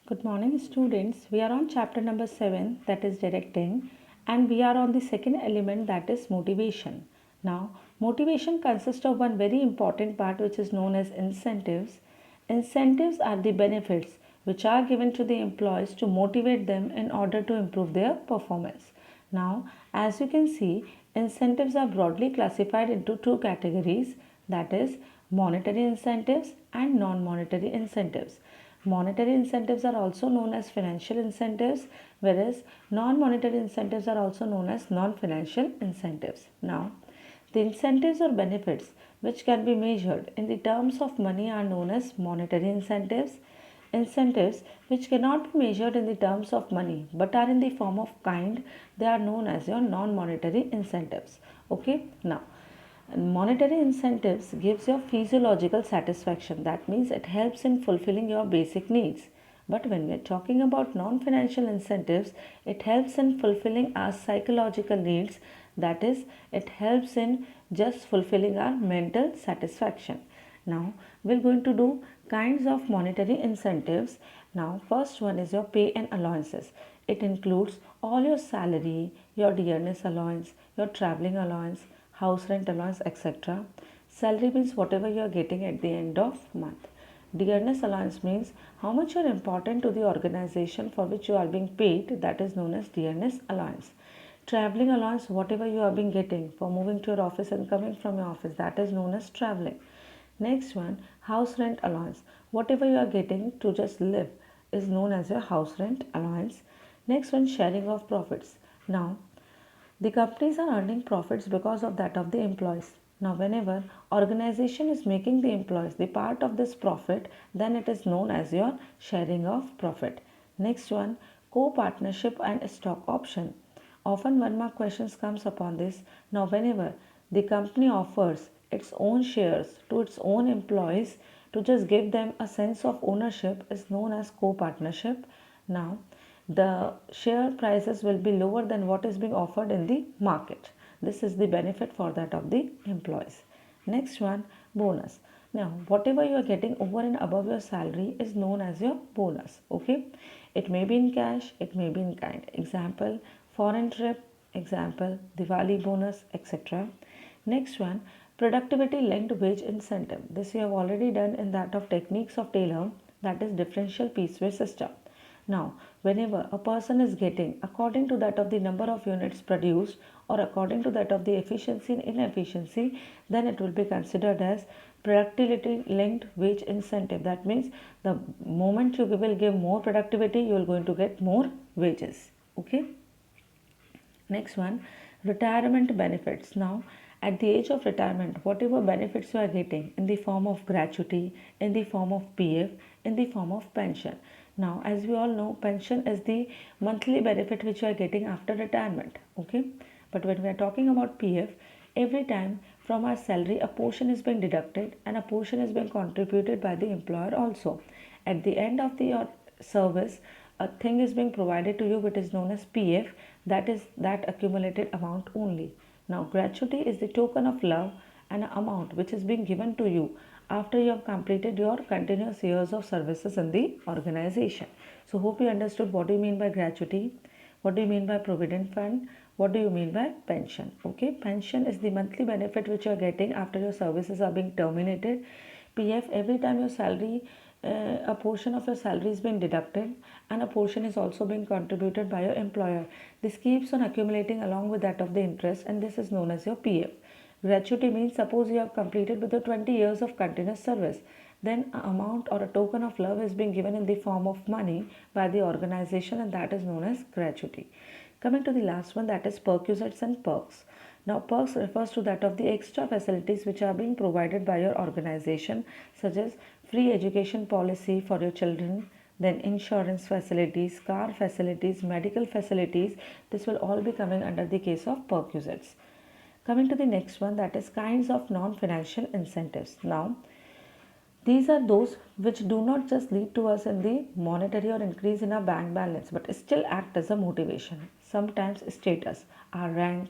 Good morning, students. We are on chapter number 7, that is directing, and we are on the second element, that is motivation. Now, motivation consists of one very important part which is known as incentives. Incentives are the benefits which are given to the employees to motivate them in order to improve their performance. Now, as you can see, incentives are broadly classified into two categories, that is monetary incentives and non-monetary incentives. Monetary incentives are also known as financial incentives, whereas non monetary incentives are also known as non financial incentives. Now, the incentives or benefits which can be measured in the terms of money are known as monetary incentives. Incentives which cannot be measured in the terms of money but are in the form of kind, they are known as your non monetary incentives. Okay, now monetary incentives gives your physiological satisfaction. That means it helps in fulfilling your basic needs. But when we are talking about non-financial incentives, it helps in fulfilling our psychological needs. That is, it helps in just fulfilling our mental satisfaction. Now, we're going to do kinds of monetary incentives. Now, first one is your pay and allowances. It includes all your salary, your dearness allowance, your traveling allowance, house rent allowance, etc. Salary means whatever you are getting at the end of month. Dearness allowance means how much you are important to the organization for which you are being paid, that is known as dearness allowance. Traveling allowance, whatever you have been getting for moving to your office and coming from your office, that is known as traveling. Next one, house rent allowance. Whatever you are getting to just live is known as your house rent allowance. Next one, sharing of profits. Now, the companies are earning profits because of that of the employees. Now, whenever organization is making the employees the part of this profit, then it is known as your sharing of profit. Next one, co-partnership and stock option. Often one mark questions comes upon this. Now, whenever the company offers its own shares to its own employees to just give them a sense of ownership is known as co-partnership. Now, the share prices will be lower than what is being offered in the market. This is the benefit for that of the employees. Next one, bonus. Now, whatever you are getting over and above your salary is known as your bonus. Okay, it may be in cash, it may be in kind. Example, foreign trip, example, Diwali bonus, etc. Next one, productivity linked wage incentive. This you have already done in that of techniques of Taylor, that is differential piecewise system. Now, whenever a person is getting according to that of the number of units produced or according to that of the efficiency and inefficiency, then it will be considered as productivity linked wage incentive. That means the moment you will give more productivity, you are going to get more wages. Okay. Next one, retirement benefits. Now, at the age of retirement, whatever benefits you are getting in the form of gratuity, in the form of PF, in the form of pension. Now, as we all know, pension is the monthly benefit which you are getting after retirement. Okay, but when we are talking about PF, every time from our salary, a portion is being deducted and a portion is being contributed by the employer also. At the end of your service, a thing is being provided to you which is known as PF, that is that accumulated amount only. Now, gratuity is the token of love and an amount which is being given to you after you have completed your continuous years of services in the organization. So, hope you understood what do you mean by gratuity, what do you mean by provident fund, what do you mean by pension. Okay, pension is the monthly benefit which you are getting after your services are being terminated. PF, every time your salary, a portion of your salary is being deducted and a portion is also being contributed by your employer. This keeps on accumulating along with that of the interest, and this is known as your PF. Gratuity means suppose you have completed with the 20 years of continuous service, then an amount or a token of love is being given in the form of money by the organization, and that is known as gratuity. Coming to the last one, that is perquisites and perks. Now, perks refers to that of the extra facilities which are being provided by your organization, such as free education policy for your children, then insurance facilities, car facilities, medical facilities. This will all be coming under the case of perquisites. Coming to the next one, that is kinds of non-financial incentives. Now, these are those which do not just lead to us in the monetary or increase in our bank balance, but still act as a motivation. Sometimes status, our rank,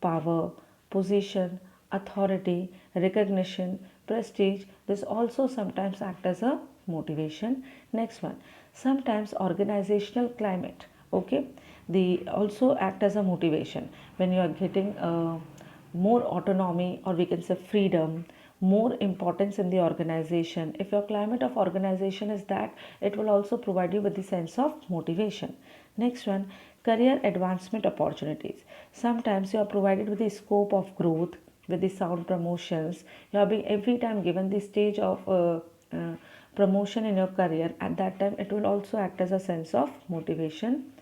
power, position, authority, recognition, prestige, this also sometimes act as a motivation. Next one, sometimes organizational climate, okay, they also act as a motivation when you are getting more autonomy, or we can say freedom, more importance in the organization. If your climate of organization is that, it will also provide you with the sense of motivation. Next one, career advancement opportunities. Sometimes you are provided with the scope of growth, with the sound promotions. You are being every time given the stage of uh, promotion in your career. At that time, it will also act as a sense of motivation.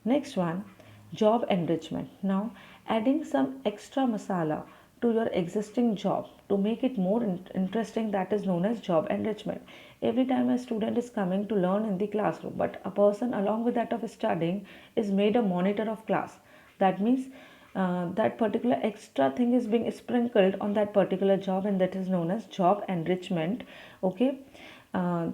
Next one, job enrichment. Now, adding some extra masala to your existing job to make it more interesting, that is known as job enrichment. Every time a student is coming to learn in the classroom, but a person along with that of studying is made a monitor of class. That means that particular extra thing is being sprinkled on that particular job, and that is known as job enrichment. Okay,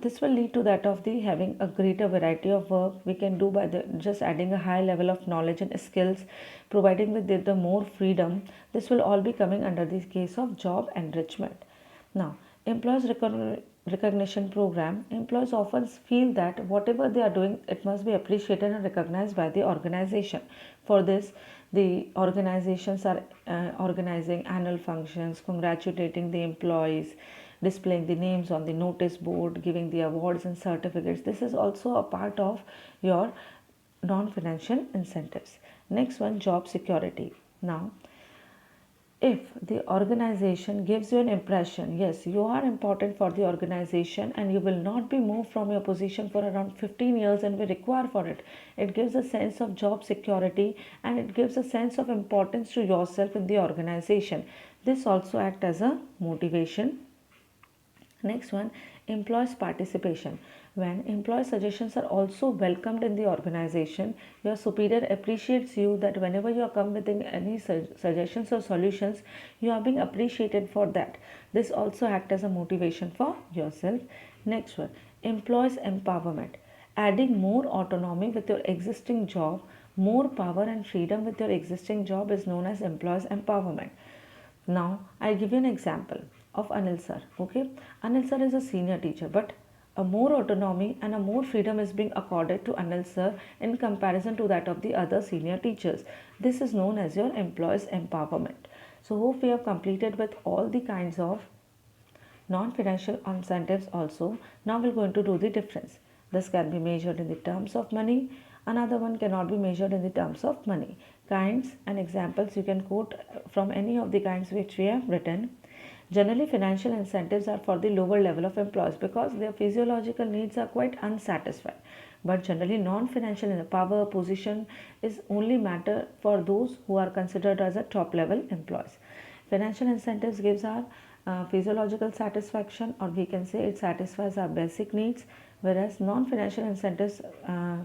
this will lead to that of the having a greater variety of work we can do by the just adding a high level of knowledge and skills, providing with the more freedom. This will all be coming under the case of job enrichment. Now, recognition program. Employees often feel that whatever they are doing, it must be appreciated and recognized by the organization. For this, the organizations are organizing annual functions, congratulating the employees, displaying the names on the notice board, giving the awards and certificates. This is also a part of your non-financial incentives. Next one, job security. Now, if the organization gives you an impression, yes, you are important for the organization and you will not be moved from your position for around 15 years and we require for it, it gives a sense of job security and it gives a sense of importance to yourself in the organization. This also acts as a motivation. Next one, employees participation. When employee suggestions are also welcomed in the organization, your superior appreciates you that whenever you are come with any suggestions or solutions, you are being appreciated for that. This also acts as a motivation for yourself. Next one, employees empowerment. Adding more autonomy with your existing job, more power and freedom with your existing job is known as employees empowerment. Now, I'll give you an example of Anil sir. Okay, Anil sir is a senior teacher, but a more autonomy and a more freedom is being accorded to Anil sir in comparison to that of the other senior teachers. This is known as your employees empowerment. So, hope we have completed with all the kinds of non-financial incentives also. Now we're going to do the difference. This can be measured in the terms of money. Another one cannot be measured in the terms of money. Kinds and examples you can quote from any of the kinds which we have written. Generally, financial incentives are for the lower level of employees because their physiological needs are quite unsatisfied. But generally, non-financial in power position is only matter for those who are considered as a top level employees. Financial incentives gives our physiological satisfaction, or we can say it satisfies our basic needs, whereas non-financial incentives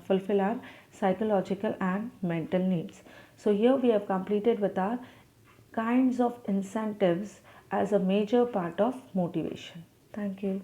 fulfill our psychological and mental needs. So here we have completed with our kinds of incentives as a major part of motivation. Thank you.